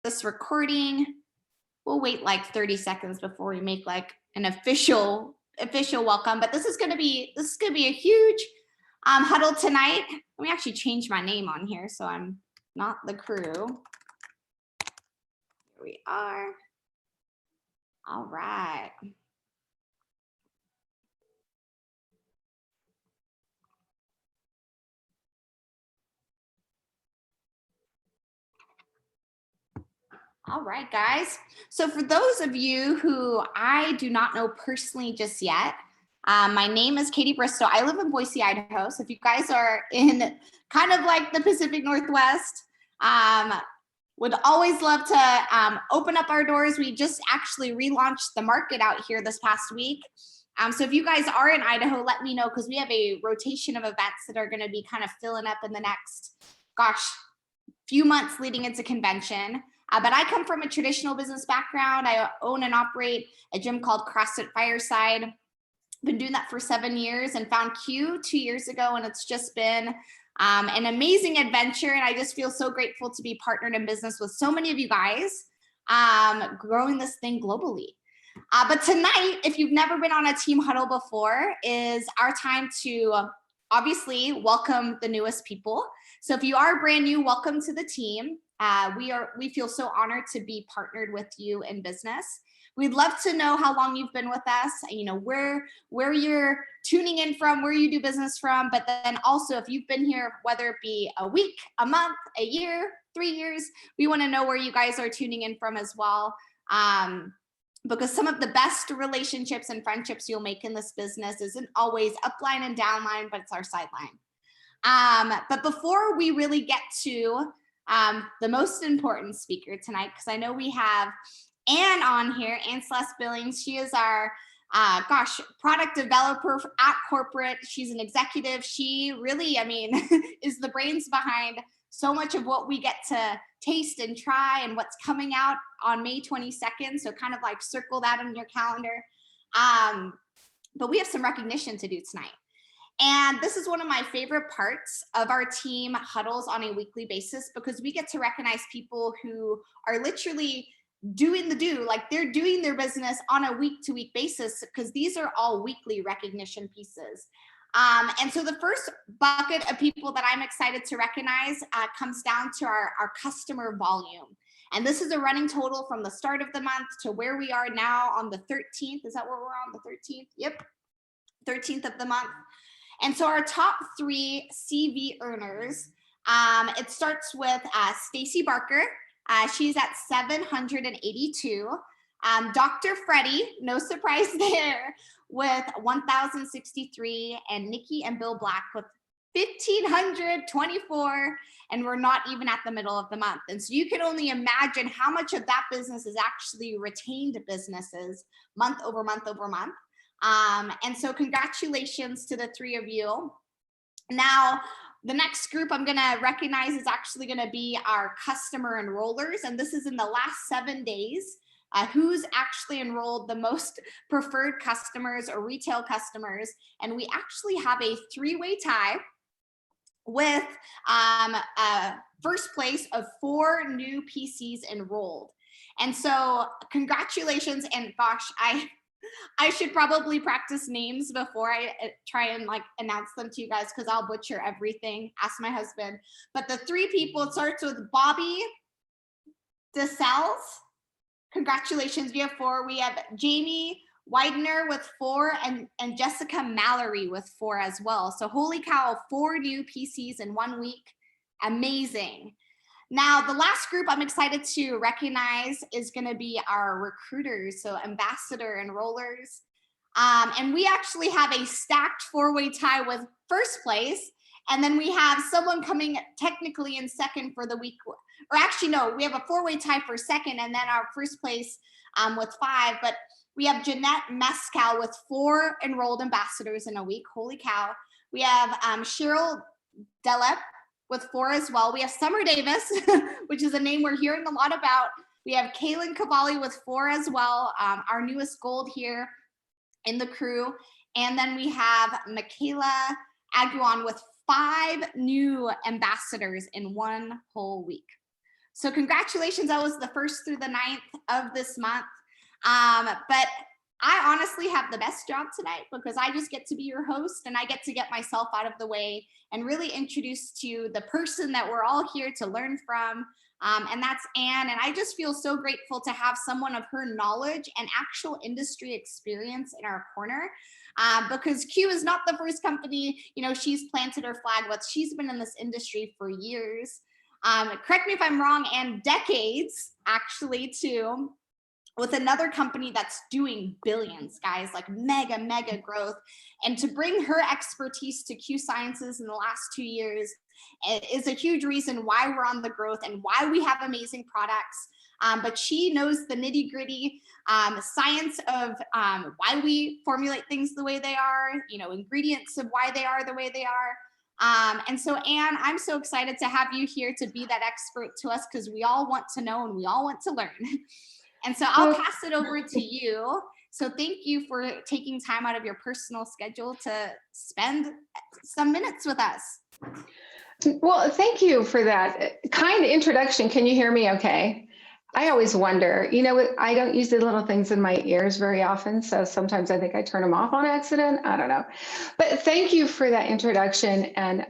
this recording. We'll wait like 30 seconds before we make like an official welcome, but this is going to be a huge huddle tonight. Let me actually change my name on here so I'm not the crew. Here we are. All right. All right, guys. So for those of you who I do not know personally just yet, my name is Katie Bristow. I live in Boise, Idaho. So if you guys are in kind of like the Pacific Northwest, would always love to open up our doors. We just actually relaunched the market out here this past week. So if you guys are in Idaho, let me know, because we have a rotation of events that are going to be kind of filling up in the next, few months leading into convention. But I come from a traditional business background. I own and operate a gym called CrossFit Fireside. Been doing that for 7 years and found Q 2 years ago, and it's just been an amazing adventure. And I just feel so grateful to be partnered in business with so many of you guys, growing this thing globally. But tonight, if you've never been on a team huddle before, is our time to obviously welcome the newest people. So if you are brand new, welcome to the team. We feel so honored to be partnered with you in business. We'd love to know how long you've been with us, where you're tuning in from, where you do business from, but then also if you've been here, whether it be a week, a month, a year, 3 years, we want to know where you guys are tuning in from as well. Because some of the best relationships and friendships you'll make in this business isn't always upline and downline, but it's our sideline. But before we really get to the most important speaker tonight, because I know we have Anne on here, Anne Celeste Billings. She is our product developer at corporate. She's an executive. She really, is the brains behind so much of what we get to taste and try and what's coming out on May 22nd. So kind of like circle that on your calendar. But we have some recognition to do tonight. And this is one of my favorite parts of our team huddles on a weekly basis, because we get to recognize people who are literally doing the do, like they're doing their business on a week-to-week basis, because these are all weekly recognition pieces. And so the first bucket of people that I'm excited to recognize comes down to our customer volume. And this is a running total from the start of the month to where we are now on the 13th. Is that where we're on, the 13th? Yep, 13th of the month. And so our top 3 CV earners, it starts with Stacy Barker. She's at 782. Dr. Freddie, no surprise there, with 1,063, and Nikki and Bill Black with 1,524, and we're not even at the middle of the month. And so you can only imagine how much of that business is actually retained businesses month over month over month. And so congratulations to the 3 of you. Now, the next group I'm gonna recognize is actually gonna be our customer enrollers. And this is in the last 7 days, who's actually enrolled the most preferred customers or retail customers. And we actually have a 3-way tie with first place of 4 new PCs enrolled. And so congratulations, and gosh, I should probably practice names before I try and like announce them to you guys, because I'll butcher everything. Ask my husband. But the 3 people, it starts with Bobby DeSales. Congratulations, we have 4. We have Jamie Widener with 4, and Jessica Mallory with 4 as well. So holy cow, 4 new PCs in 1 week. Amazing. Now, the last group I'm excited to recognize is going to be our recruiters, so ambassador enrollers. And we actually have a stacked 4-way tie with first place. And then we have someone coming technically in second for the week. Or actually, no, we have a 4-way tie for second, and then our first place with 5. But we have Jeanette Mescal with 4 enrolled ambassadors in a week. Holy cow. We have Cheryl Delep with 4 as well. We have Summer Davis, which is a name we're hearing a lot about. We have Kaylin Cavalli with 4 as well, our newest gold here in the crew. And then we have Michaela Aguan with 5 new ambassadors in 1 whole week. So congratulations, that was the 1st through the 9th of this month. But I honestly have the best job tonight because I just get to be your host and I get to get myself out of the way and really introduce to you the person that we're all here to learn from. And that's Anne. And I just feel so grateful to have someone of her knowledge and actual industry experience in our corner. Because Q is not the first company, she's planted her flag with. She's been in this industry for years. Correct me if I'm wrong, and decades actually too, with another company that's doing billions, guys, like mega growth. And to bring her expertise to Q Sciences in the last 2 years is a huge reason why we're on the growth and why we have amazing products. But she knows the nitty gritty science of why we formulate things the way they are, ingredients of why they are the way they are. And so, Anne, I'm so excited to have you here to be that expert to us because we all want to know and we all want to learn. And so I'll pass it over to you. So thank you for taking time out of your personal schedule to spend some minutes with us. Well, thank you for that kind introduction. Can you hear me okay? I always wonder, I don't use the little things in my ears very often. So sometimes I think I turn them off on accident. I don't know. But thank you for that introduction. And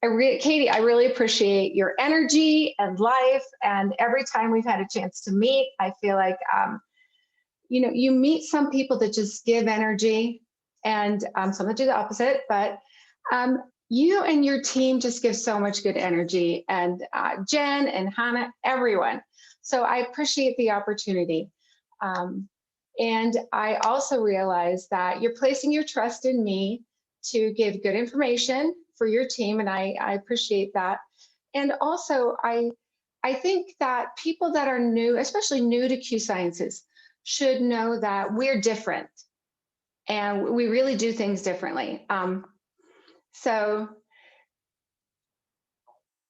Katie, I really appreciate your energy and life. And every time we've had a chance to meet, I feel like, you meet some people that just give energy and some that do the opposite, but you and your team just give so much good energy, and Jen and Hannah, everyone. So I appreciate the opportunity. And I also realize that you're placing your trust in me to give good information for your team, and I appreciate that. And also, I think that people that are new, especially new to Q Sciences, should know that we're different, and we really do things differently. So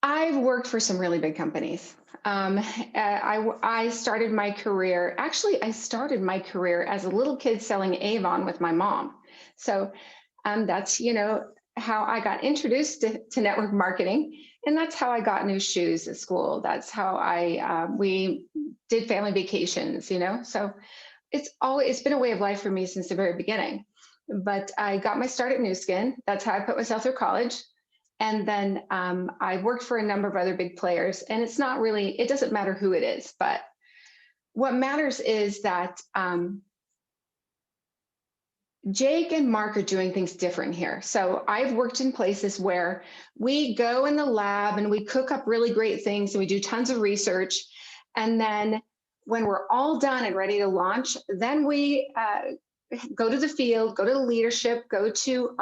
I've worked for some really big companies. I started my career, actually, I started my career as a little kid selling Avon with my mom. So that's, how I got introduced to network marketing. And that's how I got new shoes at school. That's how we did family vacations, So it's been a way of life for me since the very beginning. But I got my start at New Skin. That's how I put myself through college. And then I worked for a number of other big players. And it doesn't matter who it is. But what matters is that Jake and Mark are doing things different here. So I've worked in places where we go in the lab and we cook up really great things and we do tons of research. And then when we're all done and ready to launch, then we go to the field, go to the leadership, go to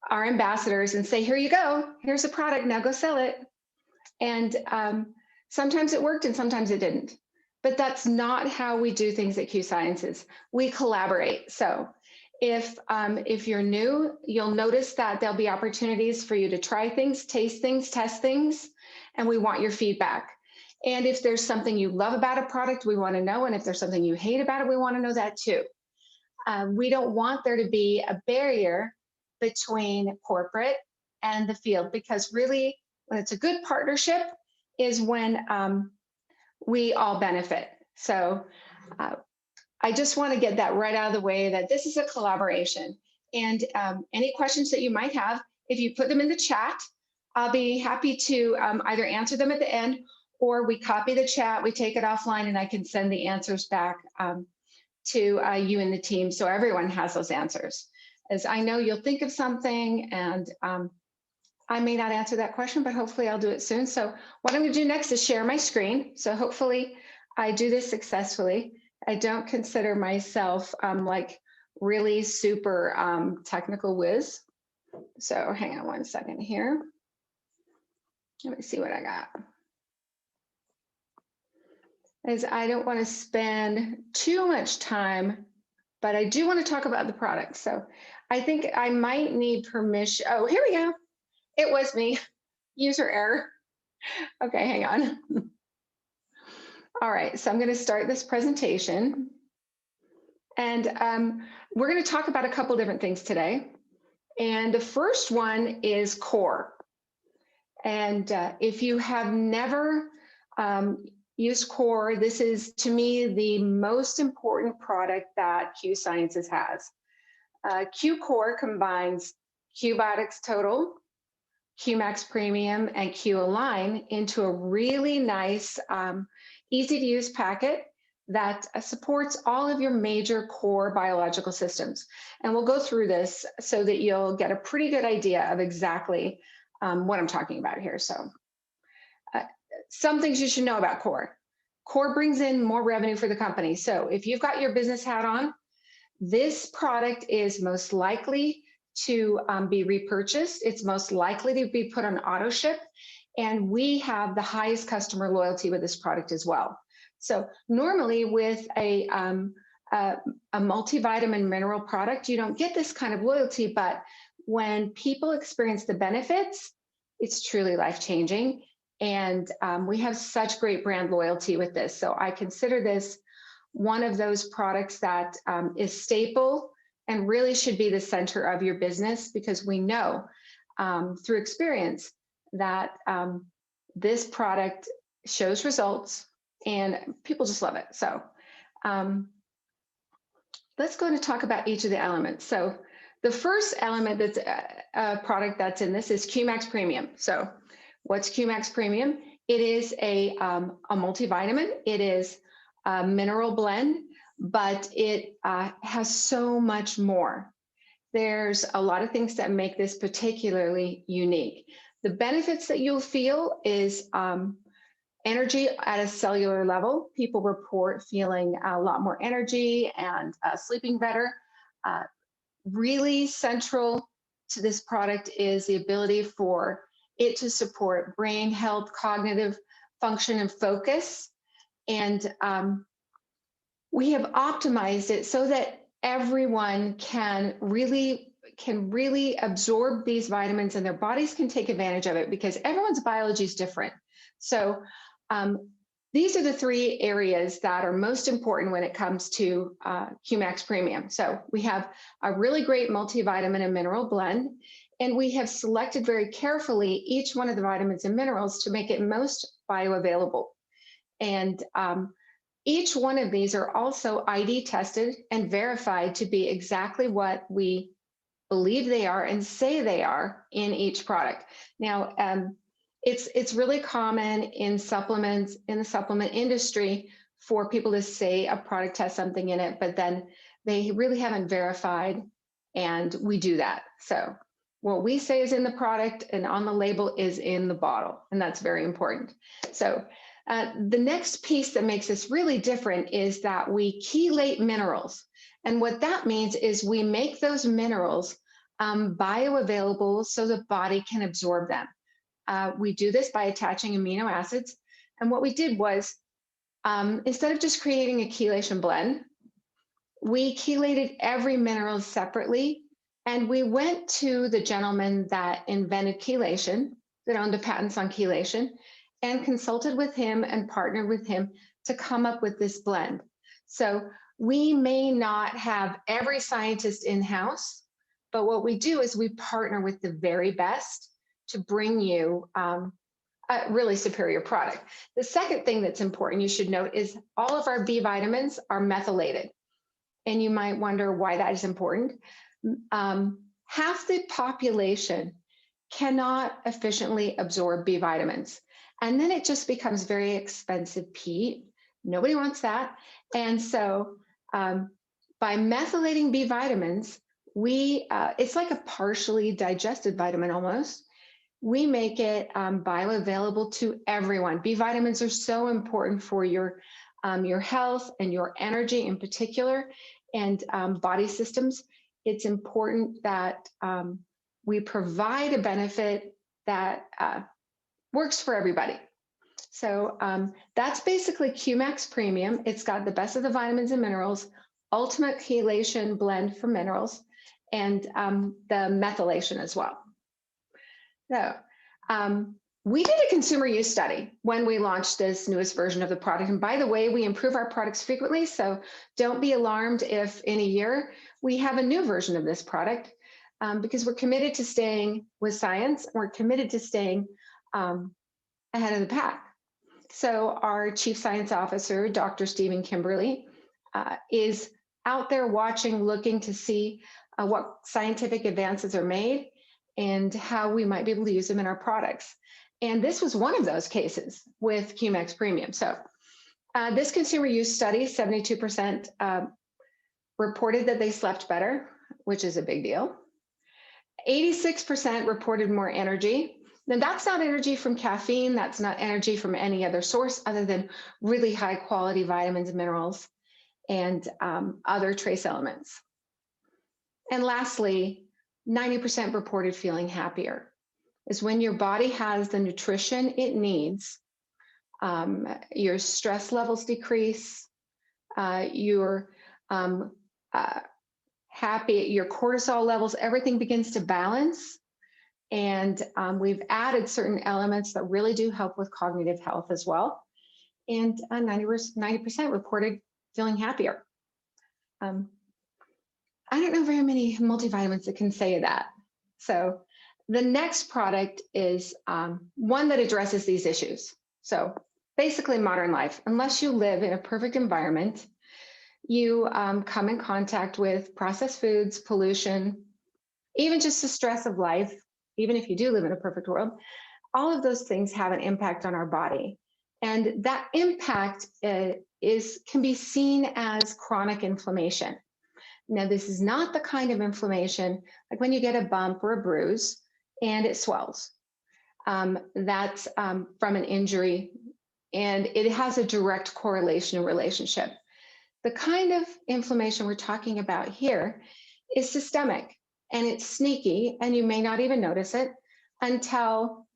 our ambassadors and say, here you go, here's a product, now go sell it. And sometimes it worked and sometimes it didn't. But that's not how we do things at Q Sciences. We collaborate. So if you're new, you'll notice that there'll be opportunities for you to try things, taste things, test things, and we want your feedback. And if there's something you love about a product, we want to know. And if there's something you hate about it, we want to know that too. We don't want there to be a barrier between corporate and the field, because really, when it's a good partnership is when we all benefit. So I just want to get that right out of the way, that this is a collaboration. And any questions that you might have, if you put them in the chat, I'll be happy to either answer them at the end, or we copy the chat, we take it offline, and I can send the answers back to you and the team, so everyone has those answers. As I know you'll think of something, and I may not answer that question, but hopefully I'll do it soon. So what I'm going to do next is share my screen. So hopefully I do this successfully. I don't consider myself like really super technical whiz. So hang on one second here. Let me see what I got. As I don't want to spend too much time, but I do want to talk about the product. So I think I might need permission. Oh, here we go. It was me. User error. Okay, hang on. All right, so I'm going to start this presentation. And we're going to talk about a couple different things today. And the first one is core. And if you have never used Core, this is, to me, the most important product that Q Sciences has. Q Core combines Qbiotics Total, Qmax Premium, and Q Align into a really nice, easy to use packet that supports all of your major core biological systems. And we'll go through this so that you'll get a pretty good idea of exactly what I'm talking about here. So some things you should know about Core. Core brings in more revenue for the company. So if you've got your business hat on, this product is most likely to be repurchased. It's most likely to be put on auto ship. And we have the highest customer loyalty with this product as well. So normally with a multivitamin mineral product, you don't get this kind of loyalty, but when people experience the benefits, it's truly life-changing. And we have such great brand loyalty with this. So I consider this one of those products that is staple and really should be the center of your business, because we know through experience that this product shows results and people just love it. So let's go to talk about each of the elements. So the first element that's a product that's in this is Qmax Premium. So what's Qmax Premium? It is a multivitamin. It is a mineral blend, but it has so much more. There's a lot of things that make this particularly unique. The benefits that you'll feel is energy at a cellular level. People report feeling a lot more energy and sleeping better. Really central to this product is the ability for it to support brain health, cognitive function, and focus. And we have optimized it so that everyone can really absorb these vitamins and their bodies can take advantage of it, because everyone's biology is different. So these are the three areas that are most important when it comes to Qmax Premium. So we have a really great multivitamin and mineral blend, and we have selected very carefully each one of the vitamins and minerals to make it most bioavailable. And each one of these are also ID tested and verified to be exactly what we believe they are and say they are in each product. Now, it's really common in supplements, in the supplement industry, for people to say a product has something in it, but then they really haven't verified, and we do that. So what we say is in the product and on the label is in the bottle, and that's very important. So the next piece that makes this really different is that we chelate minerals. And what that means is we make those minerals bioavailable so the body can absorb them. We do this by attaching amino acids. And what we did was, instead of just creating a chelation blend, we chelated every mineral separately. And we went to the gentleman that invented chelation, that owned the patents on chelation, and consulted with him and partnered with him to come up with this blend. So we may not have every scientist in-house, but what we do is we partner with the very best to bring you a really superior product. The second thing that's important you should note is all of our B vitamins are methylated. And you might wonder why that is important. Half the population cannot efficiently absorb B vitamins. And then it just becomes very expensive peat. Nobody wants that. And so by methylating B vitamins, it's like a partially digested vitamin almost. We make it bioavailable to everyone. B vitamins are so important for your health and your energy in particular, and body systems. It's important that we provide a benefit that works for everybody. So that's basically Qmax Premium. It's got the best of the vitamins and minerals, ultimate chelation blend for minerals, and the methylation as well. So we did a consumer use study when we launched this newest version of the product. And by the way, we improve our products frequently. So don't be alarmed if in a year we have a new version of this product, because we're committed to staying with science. We're committed to staying ahead of the pack. So our Chief Science Officer, Dr. Stephen Kimberly, is out there watching, looking to see what scientific advances are made and how we might be able to use them in our products. And this was one of those cases with QMax Premium. So this consumer use study, 72% reported that they slept better, which is a big deal. 86% reported more energy. Now, that's not energy from caffeine. That's not energy from any other source other than really high quality vitamins, minerals, and other trace elements. And lastly, 90% reported feeling happier. Is when your body has the nutrition it needs, your stress levels decrease, your happy, your cortisol levels, everything begins to balance. And we've added certain elements that really do help with cognitive health as well. And 90% reported feeling happier. I don't know very many multivitamins that can say that. So the next product is one that addresses these issues. So basically modern life, unless you live in a perfect environment, you come in contact with processed foods, pollution, even just the stress of life, even if you do live in a perfect world, all of those things have an impact on our body. And that impact can be seen as chronic inflammation. Now, this is not the kind of inflammation like when you get a bump or a bruise and it swells. That's from an injury, and it has a direct correlation and relationship. The kind of inflammation we're talking about here is systemic, and it's sneaky, and you may not even notice it until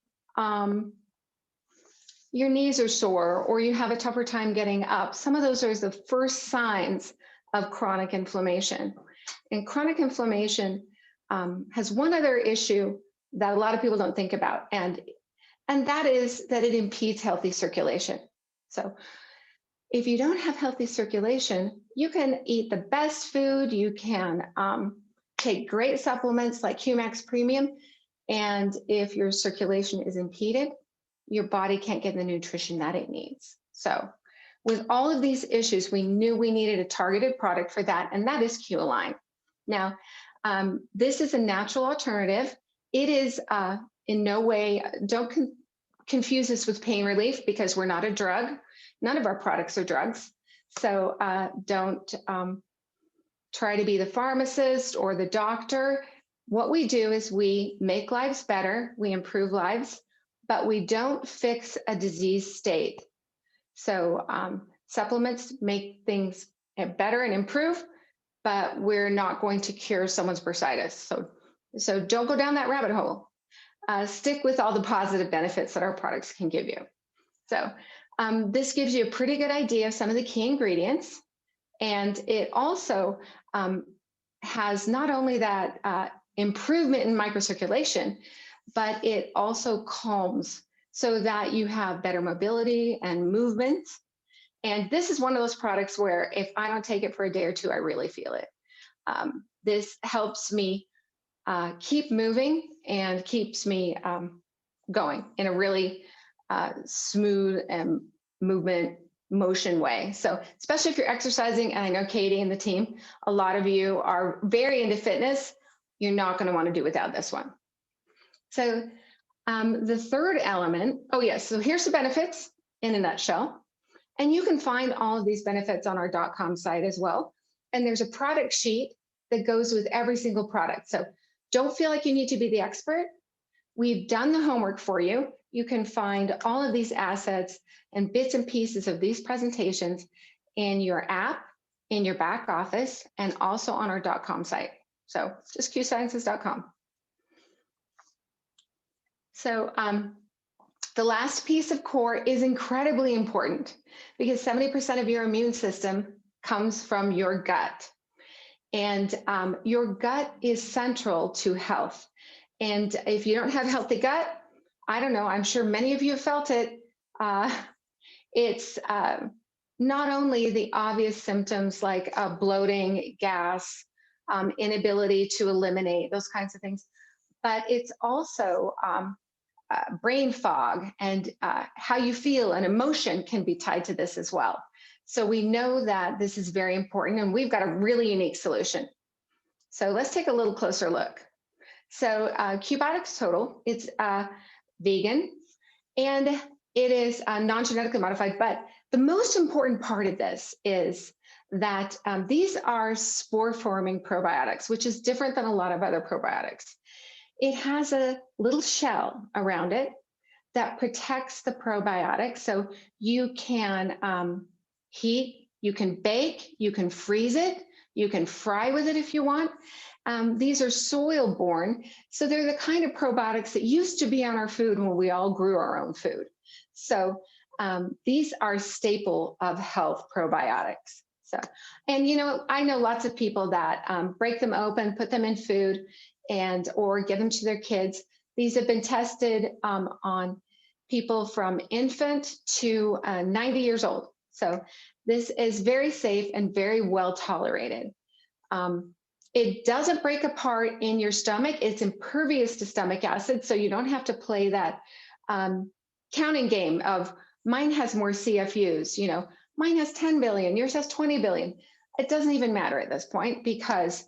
your knees are sore or you have a tougher time getting up. Some of those are the first signs of chronic inflammation. And chronic inflammation has one other issue that a lot of people don't think about, and that is that it impedes healthy circulation. So if you don't have healthy circulation, you can eat the best food, you can take great supplements like QMax Premium, and if your circulation is impeded, your body can't get the nutrition that it needs. So with all of these issues, we knew we needed a targeted product for that, and that is Q-Align. Now, this is a natural alternative. It is in no way, don't confuse this with pain relief, because we're not a drug. None of our products are drugs. So don't try to be the pharmacist or the doctor. What we do is we make lives better, we improve lives, but we don't fix a disease state. So supplements make things better and improve, but we're not going to cure someone's bursitis. So don't go down that rabbit hole. Stick with all the positive benefits that our products can give you. So this gives you a pretty good idea of some of the key ingredients. And it also has not only that improvement in microcirculation, but it also calms so that you have better mobility and movement. And this is one of those products where if I don't take it for a day or two, I really feel it. This helps me keep moving and keeps me going in a really smooth and motion way. So especially if you're exercising, and I know Katie and the team, a lot of you are very into fitness, you're not going to want to do without this one. So the third element, oh yes, so here's the benefits in a nutshell. And you can find all of these benefits on our .com site as well. And there's a product sheet that goes with every single product. So don't feel like you need to be the expert. We've done the homework for you. You can find all of these assets and bits and pieces of these presentations in your app, in your back office, and also on our .com site. So just qsciences.com. So the last piece of core is incredibly important because 70% of your immune system comes from your gut. And your gut is central to health. And if you don't have healthy gut, I don't know, I'm sure many of you have felt it. It's not only the obvious symptoms like bloating, gas, inability to eliminate, those kinds of things, but it's also brain fog, and how you feel and emotion can be tied to this as well. So we know that this is very important, and we've got a really unique solution. So let's take a little closer look. So Cubiotics Total, it's vegan, and it is non-genetically modified. But the most important part of this is that these are spore-forming probiotics, which is different than a lot of other probiotics. It has a little shell around it that protects the probiotic. So you can heat, you can bake, you can freeze it, you can fry with it if you want. These are soil borne. So they're the kind of probiotics that used to be on our food when we all grew our own food. So these are staple of health probiotics. So, and you know, I know lots of people that break them open, put them in food, and or give them to their kids. These have been tested on people from infant to 90 years old. So this is very safe and very well tolerated. It doesn't break apart in your stomach. It's impervious to stomach acid, so you don't have to play that counting game of mine has more CFUs, you know, mine has 10 billion, yours has 20 billion. It doesn't even matter at this point because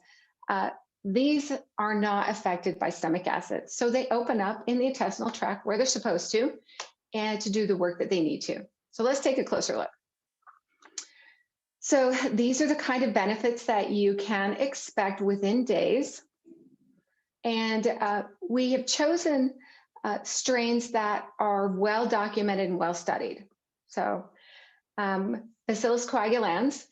these are not affected by stomach acid. So they open up in the intestinal tract where they're supposed to and to do the work that they need to. So let's take a closer look. So these are the kind of benefits that you can expect within days. And we have chosen strains that are well documented and well studied. So Bacillus coagulans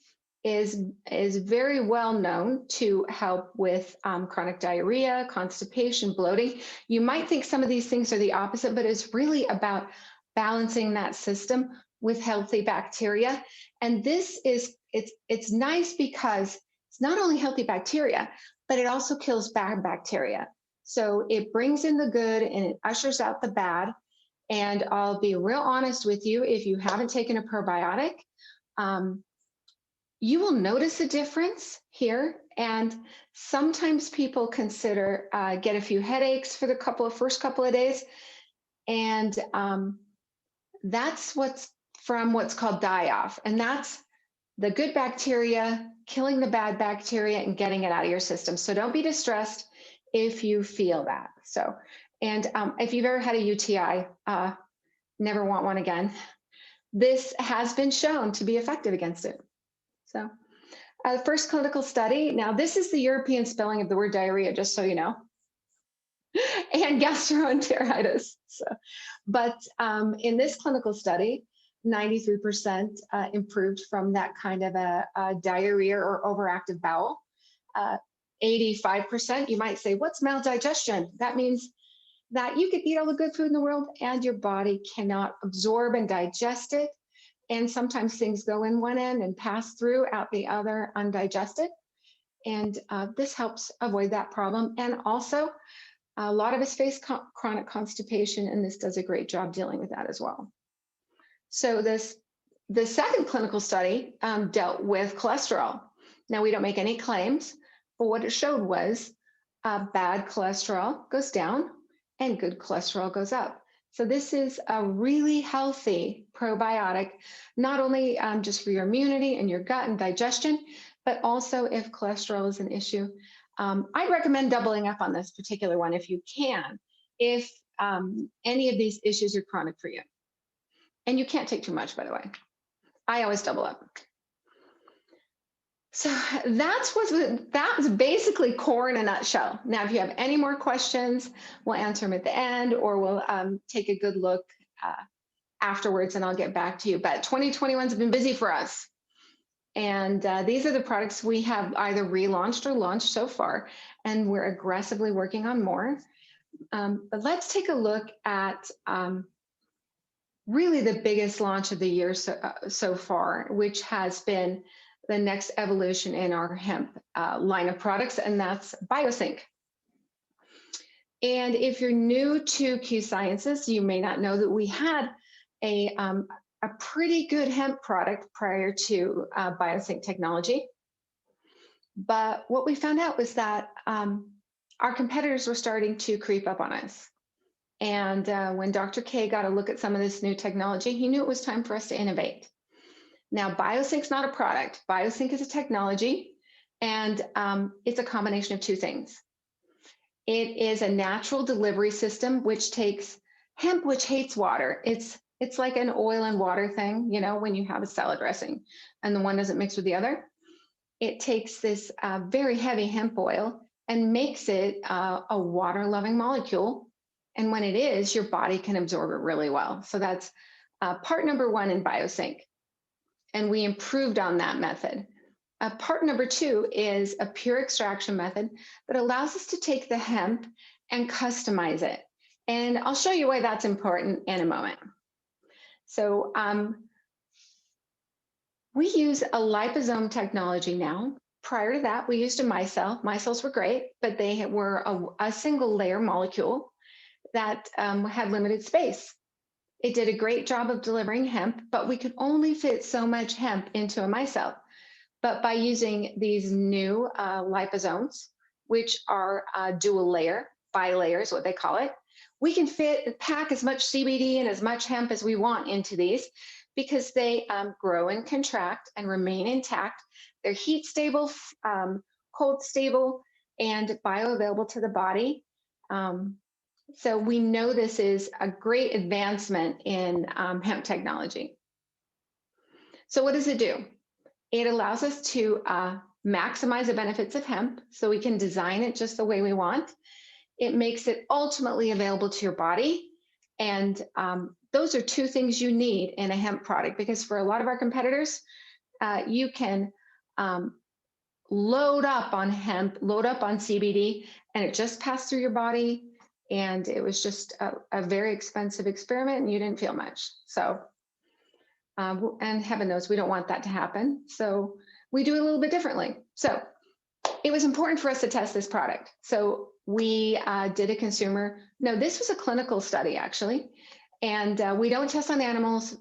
is very well known to help with chronic diarrhea, constipation, bloating. You might think some of these things are the opposite, but it's really about balancing that system with healthy bacteria. And this is, it's nice because it's not only healthy bacteria, but it also kills bad bacteria. So it brings in the good and it ushers out the bad. And I'll be real honest with you, if you haven't taken a probiotic, you will notice a difference here. And sometimes people consider get a few headaches for the first couple of days. And that's what's from what's called die-off. And that's the good bacteria killing the bad bacteria and getting it out of your system. So don't be distressed if you feel that. So, and if you've ever had a UTI, never want one again. This has been shown to be effective against it. So first clinical study. Now this is the European spelling of the word diarrhea, just so you know, and gastroenteritis. So, but in this clinical study, 93% improved from that kind of a diarrhea or overactive bowel. 85%, you might say, what's maldigestion? That means that you could eat all the good food in the world and your body cannot absorb and digest it. And sometimes things go in one end and pass through out the other undigested. And this helps avoid that problem. And also, a lot of us face chronic constipation, and this does a great job dealing with that as well. So the second clinical study dealt with cholesterol. Now, we don't make any claims, but what it showed was bad cholesterol goes down and good cholesterol goes up. So this is a really healthy probiotic, not only just for your immunity and your gut and digestion, but also if cholesterol is an issue. I'd recommend doubling up on this particular one if you can, if any of these issues are chronic for you. And you can't take too much, by the way. I always double up. So that was basically core in a nutshell. Now, if you have any more questions, we'll answer them at the end, or we'll take a good look afterwards, and I'll get back to you. But 2021's been busy for us. And these are the products we have either relaunched or launched so far, and we're aggressively working on more. But let's take a look at really the biggest launch of the year so far, which has been the next evolution in our hemp line of products, and that's BioSync. And if you're new to Q Sciences, you may not know that we had a pretty good hemp product prior to BioSync technology. But what we found out was that our competitors were starting to creep up on us. And when Dr. K got a look at some of this new technology, he knew it was time for us to innovate. Now, BioSync's not a product. BioSync is a technology, and it's a combination of two things. It is a natural delivery system which takes hemp, which hates water. It's like an oil and water thing, you know, when you have a salad dressing and the one doesn't mix with the other. It takes this very heavy hemp oil and makes it a water-loving molecule. And when it is, your body can absorb it really well. So that's part number one in BioSync. And we improved on that method. Part number two is a pure extraction method that allows us to take the hemp and customize it. And I'll show you why that's important in a moment. So we use a liposome technology now. Prior to that, we used a micelle. Micelles were great, but they were a single layer molecule that had limited space. It did a great job of delivering hemp, but we could only fit so much hemp into a micelle. But by using these new liposomes, which are dual layer, bilayer is what they call it, we can pack as much CBD and as much hemp as we want into these because they grow and contract and remain intact. They're heat stable, cold stable, and bioavailable to the body. So we know this is a great advancement in hemp technology. So what does it do? It allows us to maximize the benefits of hemp so we can design it just the way we want. It makes it ultimately available to your body. And those are two things you need in a hemp product, because for a lot of our competitors, you can load up on hemp, load up on CBD, and it just passed through your body. And it was just a very expensive experiment and you didn't feel much. So, and heaven knows we don't want that to happen. So we do it a little bit differently. So it was important for us to test this product. So we did a consumer, no, this was a clinical study actually. And we don't test on animals.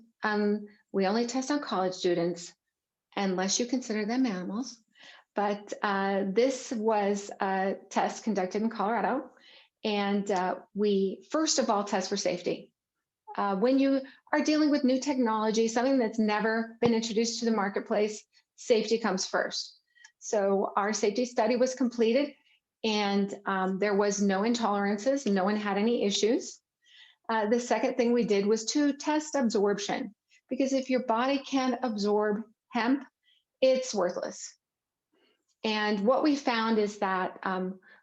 We only test on college students, unless you consider them animals. But this was a test conducted in Colorado. And we first of all test for safety. When you are dealing with new technology, something that's never been introduced to the marketplace, safety comes first. So our safety study was completed and there was no intolerances, no one had any issues. The second thing we did was to test absorption, because if your body can't absorb hemp, it's worthless. And what we found is that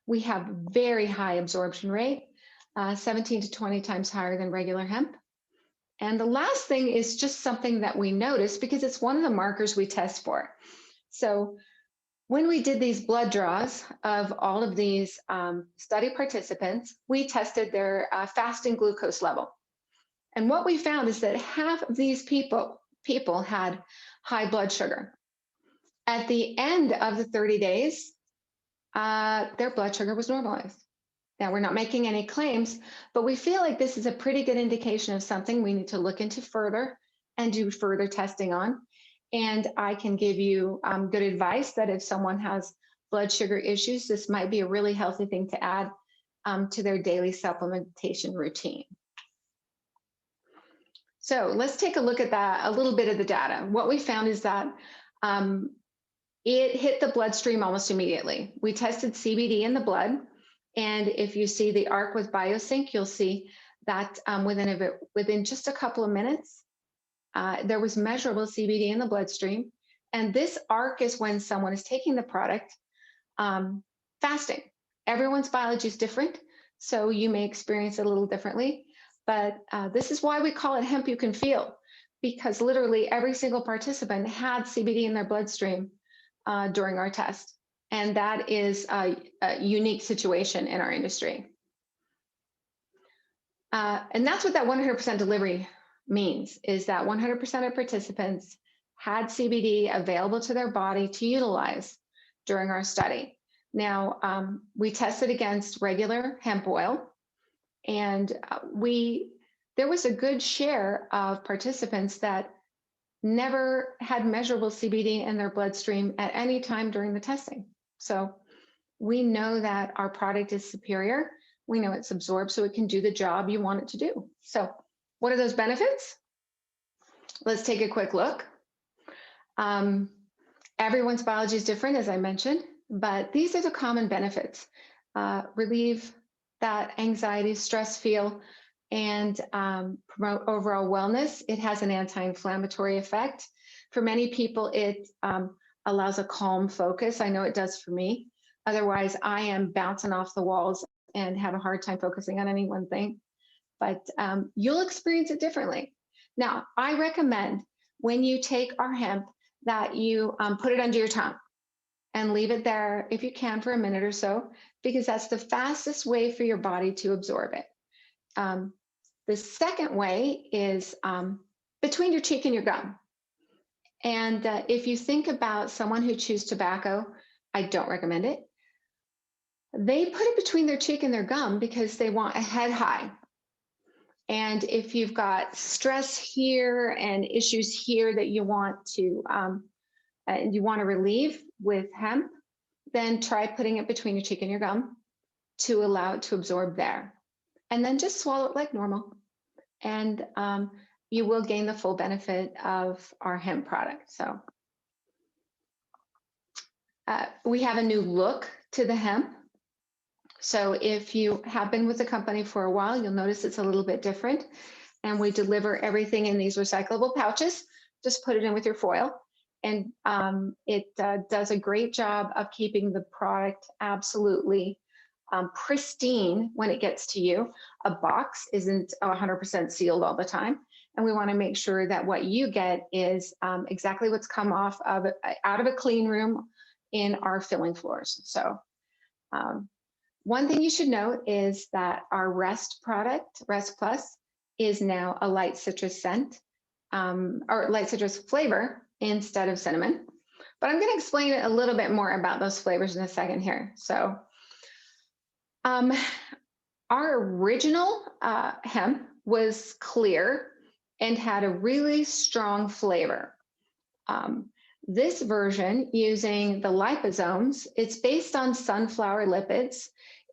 we have very high absorption rate, 17 to 20 times higher than regular hemp. And the last thing is just something that we noticed because it's one of the markers we test for. So when we did these blood draws of all of these study participants, we tested their fasting glucose level. And what we found is that half of these people had high blood sugar. At the end of the 30 days, their blood sugar was normalized. Now, we're not making any claims, but we feel like this is a pretty good indication of something we need to look into further and do further testing on. And I can give you good advice that if someone has blood sugar issues, this might be a really healthy thing to add to their daily supplementation routine. So let's take a look at that, a little bit of the data. What we found is that it hit the bloodstream almost immediately. We tested CBD in the blood. And if you see the arc with BioSync, you'll see that within just a couple of minutes, there was measurable CBD in the bloodstream. And this arc is when someone is taking the product fasting. Everyone's biology is different, so you may experience it a little differently. But this is why we call it hemp you can feel, because literally every single participant had CBD in their bloodstream during our test. And that is a unique situation in our industry. And that's what that 100% delivery means, is that 100% of participants had CBD available to their body to utilize during our study. Now, we tested against regular hemp oil, and there was a good share of participants that never had measurable CBD in their bloodstream at any time during the testing. So we know that our product is superior We know it's absorbed so it can do the job you want it to do. So what are those benefits? Let's take a quick look. Um, Everyone's biology is different, as I mentioned, but these are the common benefits. Relieve that anxiety, stress feel, and promote overall wellness. It has an anti-inflammatory effect. For many people, it allows a calm focus. I know it does for me. Otherwise, I am bouncing off the walls and have a hard time focusing on any one thing. But you'll experience it differently. Now, I recommend when you take our hemp that you put it under your tongue and leave it there if you can for a minute or so, because that's the fastest way for your body to absorb it. The second way is between your cheek and your gum. And if you think about someone who chews tobacco, I don't recommend it. They put it between their cheek and their gum because they want a head high. And if you've got stress here and issues here that you want to relieve with hemp, then try putting it between your cheek and your gum to allow it to absorb there. And then just swallow it like normal. And you will gain the full benefit of our hemp product. So we have a new look to the hemp. So if you have been with the company for a while, you'll notice it's a little bit different. And we deliver everything in these recyclable pouches. Just put it in with your foil. And it does a great job of keeping the product absolutely pristine when it gets to you. A box isn't 100% sealed all the time. And we want to make sure that what you get is exactly what's come out of a clean room in our filling floors. So one thing you should note is that our Rest product, Rest Plus, is now a light citrus scent or light citrus flavor instead of cinnamon. But I'm going to explain a little bit more about those flavors in a second here. So our original hemp was clear and had a really strong flavor. This version, using the liposomes, it's based on sunflower lipids,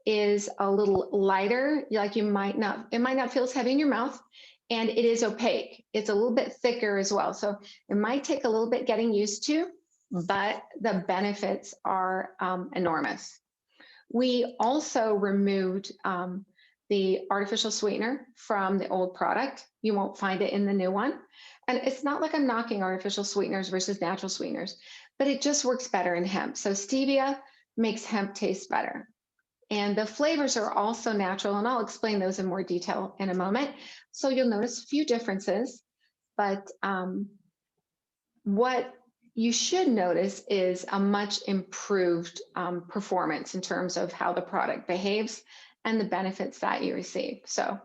is a little lighter, like it might not feel as heavy in your mouth, and it is opaque. It's a little bit thicker as well. So it might take a little bit getting used to, but the benefits are enormous. We also removed the artificial sweetener from the old product. You won't find it in the new one. And it's not like I'm knocking artificial sweeteners versus natural sweeteners, but it just works better in hemp. So stevia makes hemp taste better. And the flavors are also natural, and I'll explain those in more detail in a moment. So you'll notice a few differences, but what you should notice is a much improved performance in terms of how the product behaves and the benefits that you receive. So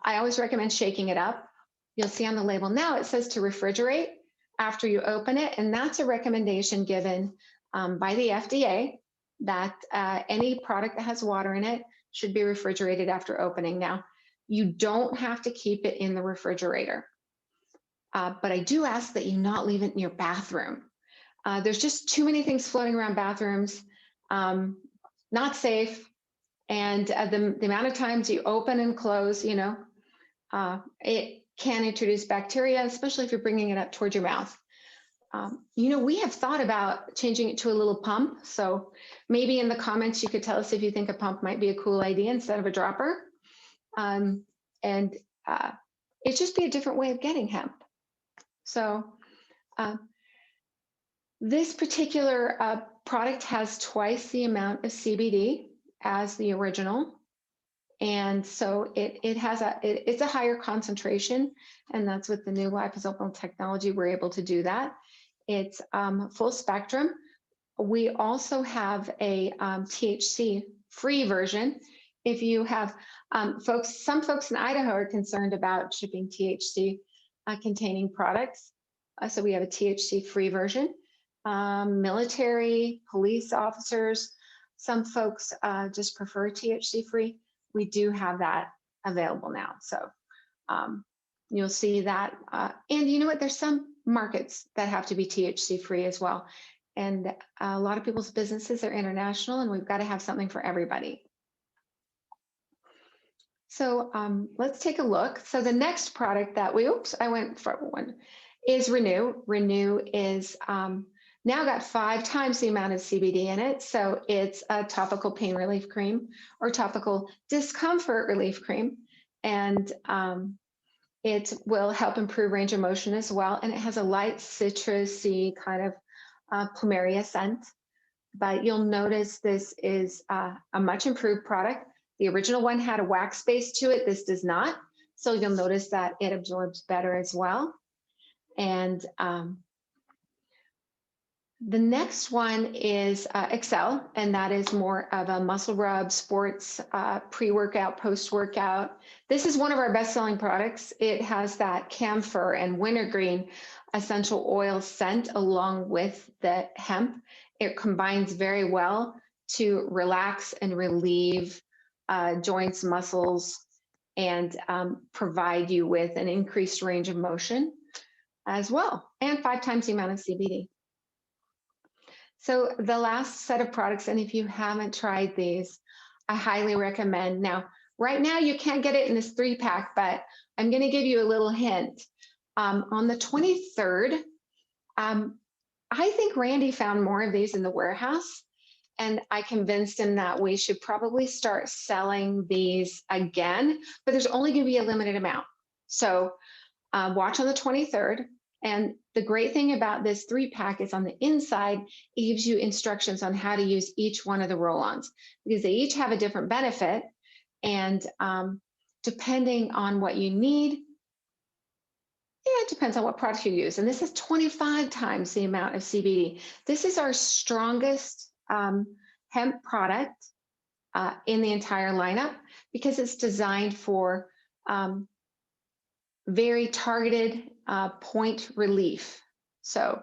I always recommend shaking it up. You'll see on the label now, it says to refrigerate after you open it. And that's a recommendation given by the FDA that any product that has water in it should be refrigerated after opening. Now, you don't have to keep it in the refrigerator, but I do ask that you not leave it in your bathroom. There's just too many things floating around bathrooms, not safe. And the amount of times you open and close, it can introduce bacteria, especially if you're bringing it up towards your mouth. We have thought about changing it to a little pump. So maybe in the comments, you could tell us if you think a pump might be a cool idea instead of a dropper. It'd just be a different way of getting hemp. So this particular product has twice the amount of CBD as the original. And so it's a higher concentration, and that's with the new liposomal technology, we're able to do that. It's full spectrum. We also have a THC-free version. If you have some folks in Idaho are concerned about shipping THC containing products. So we have a THC-free version. Military, police officers, some folks just prefer THC-free. We do have that available now. So you'll see that. And you know what? There's some markets that have to be THC-free as well. And a lot of people's businesses are international, and we've got to have something for everybody. So let's take a look. So the next product that I went for one, is Renew. Renew is now got 5 times the amount of CBD in it. So it's a topical pain relief cream or topical discomfort relief cream. And it will help improve range of motion as well. And it has a light citrusy kind of plumeria scent. But you'll notice this is a much improved product. The original one had a wax base to it. This does not. So you'll notice that it absorbs better as well. And the next one is Excel, and that is more of a muscle rub, sports, pre-workout, post-workout. This is one of our best-selling products. It has that camphor and wintergreen essential oil scent along with the hemp. It combines very well to relax and relieve joints, muscles, and provide you with an increased range of motion as well, and 5 times the amount of CBD. So the last set of products, and if you haven't tried these, I highly recommend. Now, right now you can't get it in this 3-pack, but I'm going to give you a little hint. On the 23rd, I think Randy found more of these in the warehouse, and I convinced him that we should probably start selling these again, but there's only going to be a limited amount. So watch on the 23rd. And the great thing about this 3-pack is on the inside, it gives you instructions on how to use each one of the roll-ons because they each have a different benefit. And depending on what you need, it depends on what product you use. And this is 25 times the amount of CBD. This is our strongest hemp product in the entire lineup because it's designed for very targeted point relief. So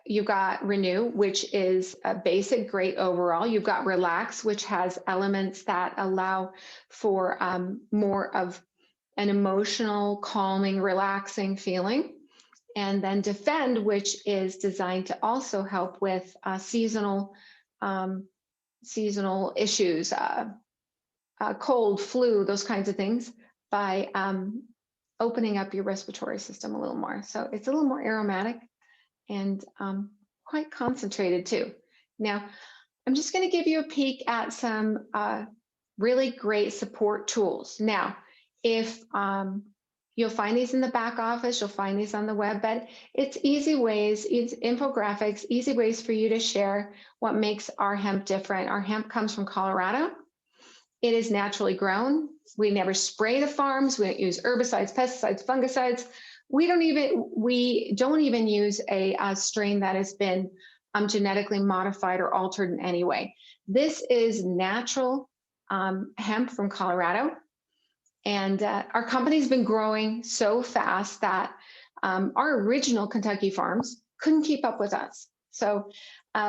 you've got Renew, which is a basic, great overall. You've got Relax, which has elements that allow for more of an emotional, calming, relaxing feeling. And then Defend, which is designed to also help with seasonal issues, cold, flu, those kinds of things, by opening up your respiratory system a little more. So it's a little more aromatic and quite concentrated too. Now, I'm just going to give you a peek at some really great support tools. Now, if you'll find these in the back office, you'll find these on the web, but it's easy ways, it's infographics, easy ways for you to share what makes our hemp different. Our hemp comes from Colorado. It is naturally grown. We never spray the farms. We don't use herbicides, pesticides, fungicides. We don't even use a strain that has been genetically modified or altered in any way. This is natural hemp from Colorado. And our company's been growing so fast that our original Kentucky farms couldn't keep up with us. So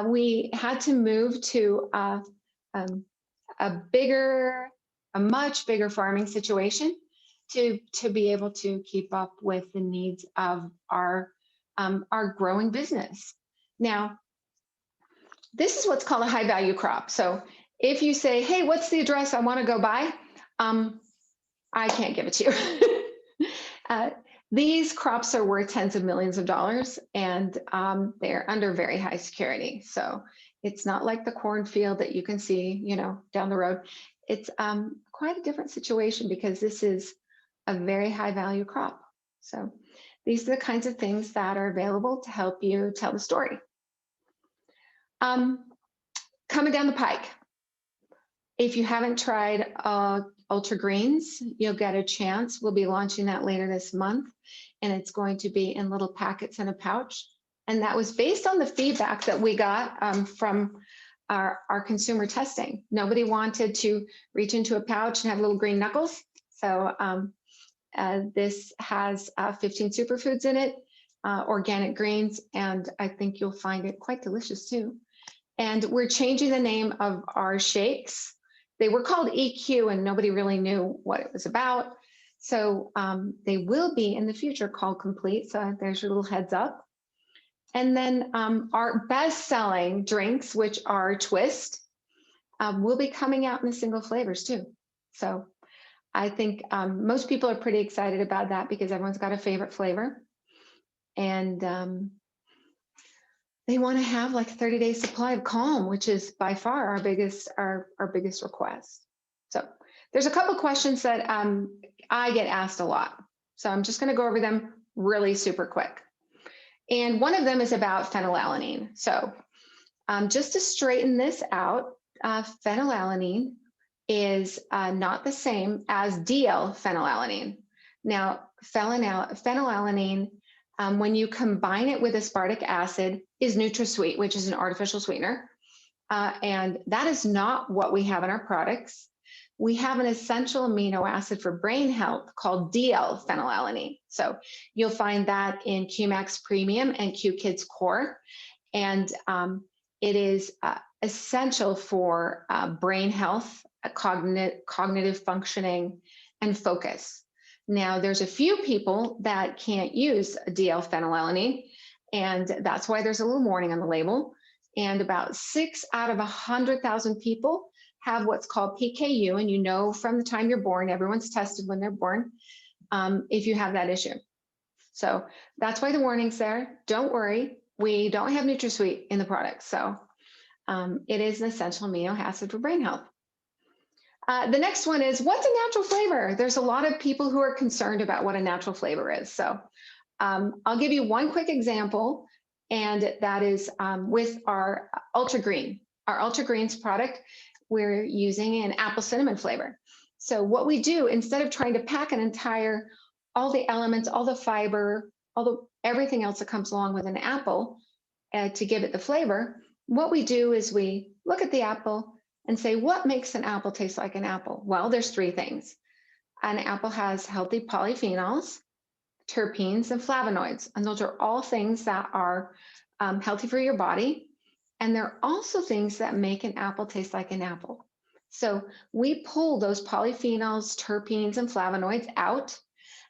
we had to move to a much bigger farming situation to be able to keep up with the needs of our growing business. Now, this is what's called a high value crop. So if you say, hey, what's the address I want to go buy? I can't give it to you. These crops are worth tens of millions of dollars, and they're under very high security. So it's not like the cornfield that you can see, down the road. It's quite a different situation because this is a very high value crop. So these are the kinds of things that are available to help you tell the story. Coming down the pike, if you haven't tried Ultra Greens, you'll get a chance. We'll be launching that later this month, and it's going to be in little packets in a pouch. And that was based on the feedback that we got from our consumer testing. Nobody wanted to reach into a pouch and have little green knuckles. So this has 15 superfoods in it, organic greens, and I think you'll find it quite delicious too. And we're changing the name of our shakes. They were called EQ and nobody really knew what it was about. So they will be in the future called Complete. So there's your little heads up. And then our best-selling drinks, which are Twist, will be coming out in the single flavors too. So I think most people are pretty excited about that because everyone's got a favorite flavor. And they want to have like a 30-day supply of Calm, which is by far our biggest request. So there's a couple questions that I get asked a lot. So I'm just going to go over them really super quick. And one of them is about phenylalanine. So just to straighten this out, phenylalanine is not the same as DL-phenylalanine. Now, phenylalanine, when you combine it with aspartic acid, is NutraSweet, which is an artificial sweetener. And that is not what we have in our products. We have an essential amino acid for brain health called DL-phenylalanine. So you'll find that in QMax Premium and QKids Core. And it is essential for brain health, cognitive functioning, and focus. Now, there's a few people that can't use DL-phenylalanine, and that's why there's a little warning on the label. And about 6 out of 100,000 people have what's called PKU, and you know from the time you're born, everyone's tested when they're born, if you have that issue. So that's why the warning's there. Don't worry, we don't have NutraSweet in the product, so it is an essential amino acid for brain health. The next one is, what's a natural flavor? There's a lot of people who are concerned about what a natural flavor is. So I'll give you one quick example, and that is with our Ultra Green. Our Ultra Greens product, we're using an apple cinnamon flavor. So what we do, instead of trying to pack all the elements, all the fiber, everything else that comes along with an apple to give it the flavor, what we do is we look at the apple and say, what makes an apple taste like an apple? Well, there's 3 things. An apple has healthy polyphenols, terpenes, and flavonoids. And those are all things that are healthy for your body. And they're also things that make an apple taste like an apple. So we pull those polyphenols, terpenes, and flavonoids out.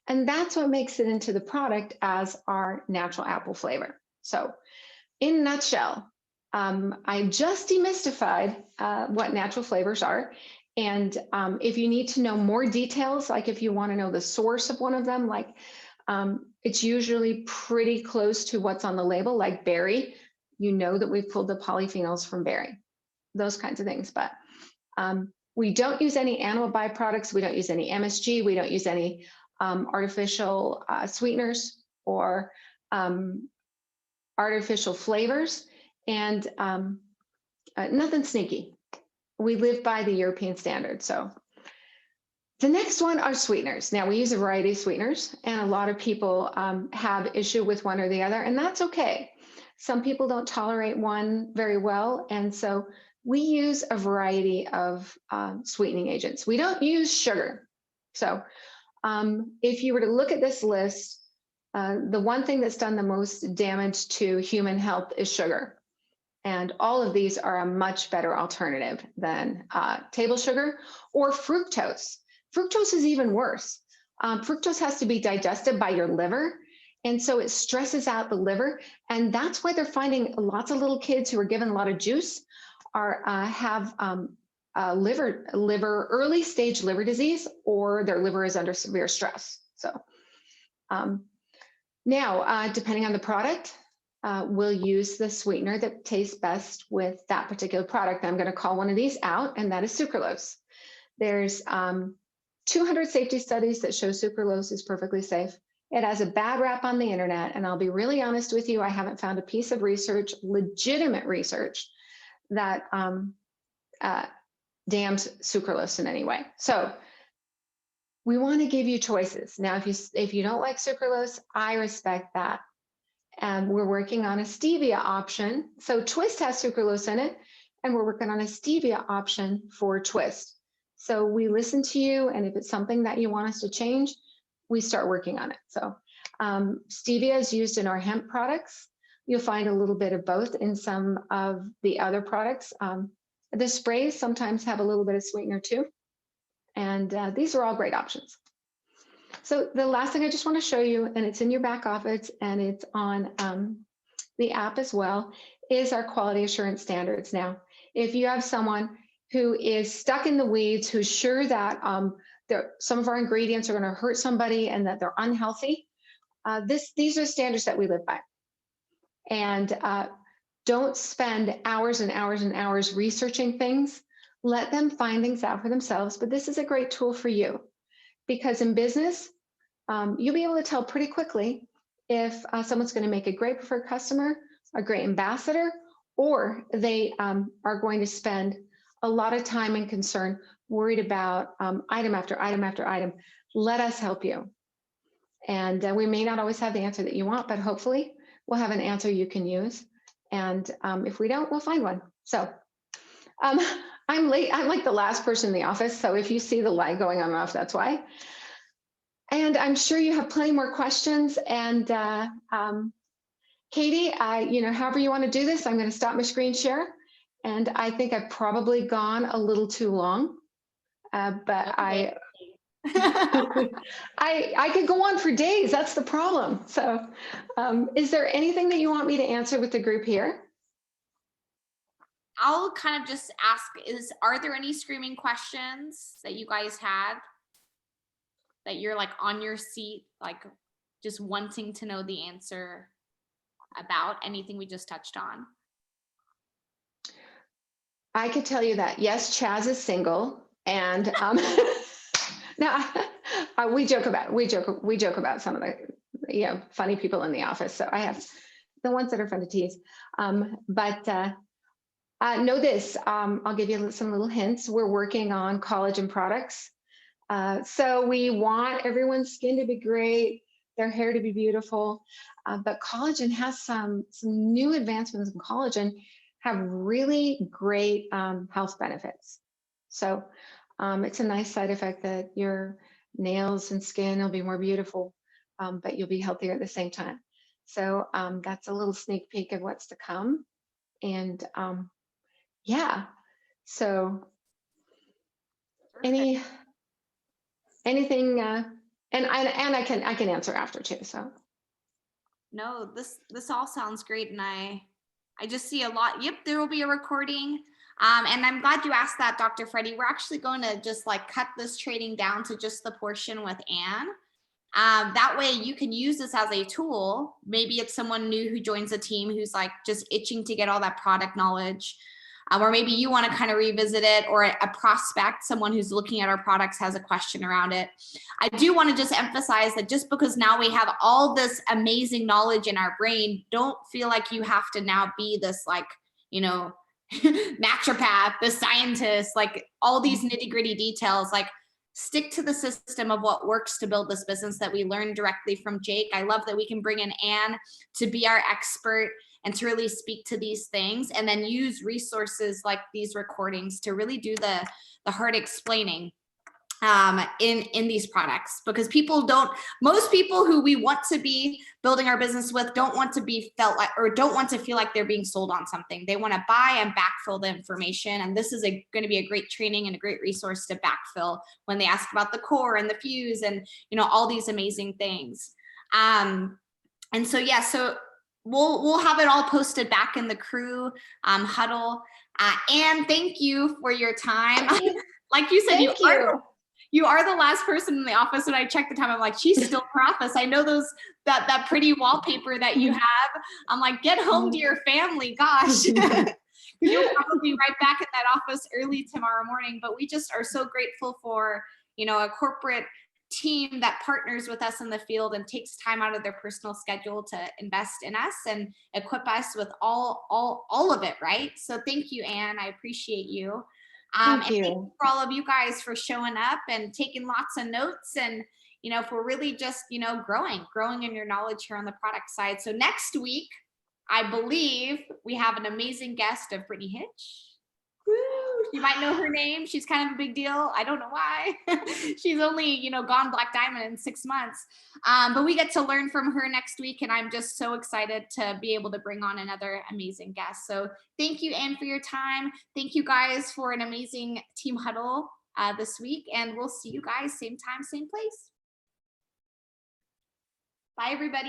And that's what makes it into the product as our natural apple flavor. So in a nutshell, I just demystified what natural flavors are. And if you need to know more details, like if you want to know the source of one of them, like it's usually pretty close to what's on the label, like berry, you know that we've pulled the polyphenols from berry, those kinds of things. But we don't use any animal byproducts. We don't use any MSG. We don't use any artificial sweeteners or artificial flavors, and nothing sneaky. We live by the European standard. So the next one are sweeteners. Now, we use a variety of sweeteners, and a lot of people have issue with one or the other, and that's okay. Some people don't tolerate one very well, and so we use a variety of sweetening agents. We don't use sugar. So if you were to look at this list, the one thing that's done the most damage to human health is sugar. And all of these are a much better alternative than table sugar or fructose. Fructose is even worse. Fructose has to be digested by your liver. And so it stresses out the liver. And that's why they're finding lots of little kids who are given a lot of juice have early stage liver disease, or their liver is under severe stress. So now, depending on the product, we'll use the sweetener that tastes best with that particular product. I'm going to call one of these out, and that is sucralose. There's 200 safety studies that show sucralose is perfectly safe. It has a bad rap on the internet, and I'll be really honest with you, I haven't found a piece of research, legitimate research, that damns sucralose in any way. So we want to give you choices. Now, if you don't like sucralose, I respect that. And we're working on a stevia option. So Twist has sucralose in it, and we're working on a stevia option for Twist. So we listen to you, and if it's something that you want us to change, we start working on it. So stevia is used in our hemp products. You'll find a little bit of both in some of the other products. The sprays sometimes have a little bit of sweetener too. And these are all great options. So the last thing I just want to show you, and it's in your back office, and it's on the app as well, is our quality assurance standards. Now, if you have someone who is stuck in the weeds, who's sure that some of our ingredients are going to hurt somebody and that they're unhealthy. These are standards that we live by. And don't spend hours and hours and hours researching things. Let them find things out for themselves. But this is a great tool for you, because in business, you'll be able to tell pretty quickly if someone's going to make a great preferred customer, a great ambassador, or they are going to spend a lot of time and concern worried about item after item after item. Let us help you. And we may not always have the answer that you want, but hopefully we'll have an answer you can use. And if we don't, we'll find one. So I'm late. I'm like the last person in the office. So if you see the light going on and off, that's why. And I'm sure you have plenty more questions. And Katie, however you want to do this, I'm going to stop my screen share. And I think I've probably gone a little too long, but Okay. I could go on for days. That's the problem. So is there anything that you want me to answer with the group here? I'll kind of just ask, are there any screaming questions that you guys had that you're like on your seat, like just wanting to know the answer about anything we just touched on? I could tell you that, yes, Chaz is single, and now we joke about some of the funny people in the office. So I have the ones that are fun to tease, but know this. I'll give you some little hints. We're working on collagen products, so we want everyone's skin to be great, their hair to be beautiful, but collagen has some new advancements in collagen have really great health benefits. So it's a nice side effect that your nails and skin will be more beautiful, but you'll be healthier at the same time. So that's a little sneak peek of what's to come. And yeah, so anything, and I can answer after too. So no, this all sounds great, and I just see a lot. Yep, there will be a recording. And I'm glad you asked that, Dr. Freddie. We're actually going to just like cut this training down to just the portion with Anne. That way you can use this as a tool. Maybe it's someone new who joins a team who's like just itching to get all that product knowledge. Or maybe you want to kind of revisit it, or a prospect, someone who's looking at our products has a question around it. I do want to just emphasize that just because now we have all this amazing knowledge in our brain, don't feel like you have to now be this like, naturopath, the scientist, like all these nitty-gritty details. Like, stick to the system of what works to build this business that we learned directly from Jake. I love that we can bring in Anne to be our expert and to really speak to these things, and then use resources like these recordings to really do the hard explaining in these products, because most people who we want to be building our business with don't want to be felt like, or don't want to feel like they're being sold on something. They want to buy and backfill the information. And this is going to be a great training and a great resource to backfill when they ask about the core and the fuse and, all these amazing things. And so, yeah, so we'll have it all posted back in the crew huddle. And thank you for your time. Like you said, you are the last person in the office. When I checked the time, I'm like, she's still in her office. I know that pretty wallpaper that you have. I'm like, get home to your family, gosh. You'll probably be right back in that office early tomorrow morning. But we just are so grateful for, a corporate team that partners with us in the field and takes time out of their personal schedule to invest in us and equip us with all of it, right? So thank you, Anne. I appreciate you. Thank you. Thank you for all of you guys for showing up and taking lots of notes, and for really just growing in your knowledge here on the product side. So next week, I believe we have an amazing guest of Brittany Hitch. Woo! You might know her name. She's kind of a big deal. I don't know why. She's only gone Black Diamond in 6 months, but we get to learn from her next week, and I'm just so excited to be able to bring on another amazing guest. So thank you, Anne, for your time. Thank you guys for an amazing team huddle this week, and we'll see you guys same time, same place. Bye, everybody.